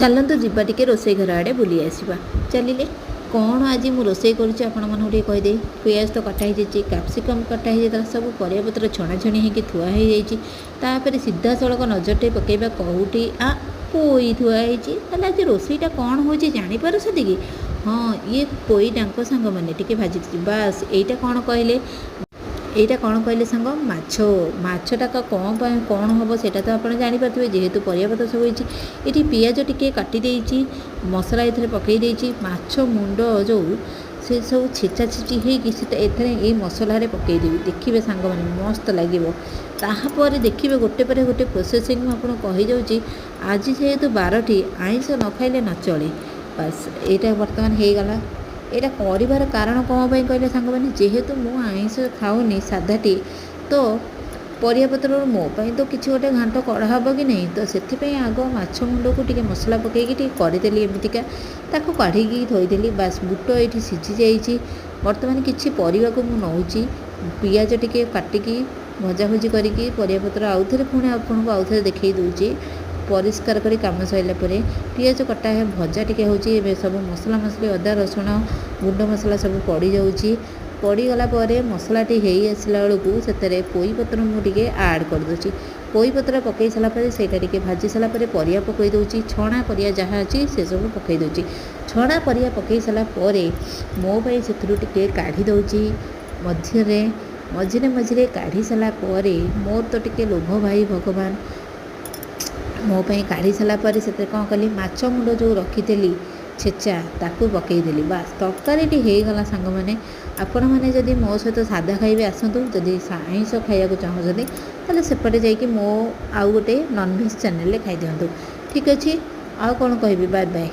चलतु जीवा टिके रोसई घर आड़े बुली आसवा चलिए कौन आज मुझे रोसई करुच्ची आपटे कहीदे पियाज तो कटा हो कैप्सिकम कटा हो सब परियापत्र छणाछणी होगी थुआ हो जापर सीधा सड़क नजरटे पकेबा कौटी पोई थुआई आज रोसईटा कौन हो जापार कि हाँ ये पोई डांक सांग मैंने टी भाजी बास यहीटा कौन कहले এইটা कौन कहले सांग माछटा कौन कौन हम से तो आप जापे जेहेतु परियापत्र सब ये पियाज टिके काटी मसला ये पकई माछ मुंड जो से सब छेचा छेची होती मसलार पकईदेवी देखिए सांग मैंने मस्त लगे तापर देखिए गोटे पर गोटे प्रोसेसिंग आपको कहीजाऊँ आज जेहेतु 12टी आइंष न खाइले न चले बस यहाँ बर्तमान हो गला यहाँ कर कारण कौन कहले सांग मैंने जेहेतु मु आइंष खाऊनी साधाटी तो परियापत्र मोपाई तो किसी गोटे घाट कड़ा हम कि नहीं तो से आग माछ मुंड को टी मसला पकईकी करदेली एमतीका ताको काढ़ी थोदेली बास बुट ये सीझी जाइए बर्तमान किसी परिवा को मु नौची पियाज टिके काटिकी भजाभुजी करी परियापत्र आउ थे पुणी आपको आउ थे देखई दूची परिष्कार करी काम सैला पियाज कटा है भजा टिके होची सब मसला मसली अदा रसुण गुंड मसला सब पड़ जाऊँगी पड़गला मसलाटी हो आसला बेलू से पोई पत्र मुझे आड कर दूची पोई पत्र पकई सारापर से भाजी सारापर परिया पकई दूची छणा परिया जहाँ अच्छी से सब पकई दूची छणा परिया पकई सारापर मो से टे काढ़ी दूची मझे मझे मझे काढ़ी सारापर मोर तो टे लोभ भाई भगवान मोपाई काढ़ी सारापर से कौन कली माछ मुंड जो रखी छेचा ताकू पकईदेली बास तरकारी हो गला सांग मैंने आपण मैंने जदि मो सहित सादा खाइबे आसतु जदि आइंष खाइबा चाहूँगी ताले सेपटे जाइए मो आउ गोटे नॉनवेज चैनल खाई दिंतु ठीक अच्छे आउ कौन कहबी बाय बाय।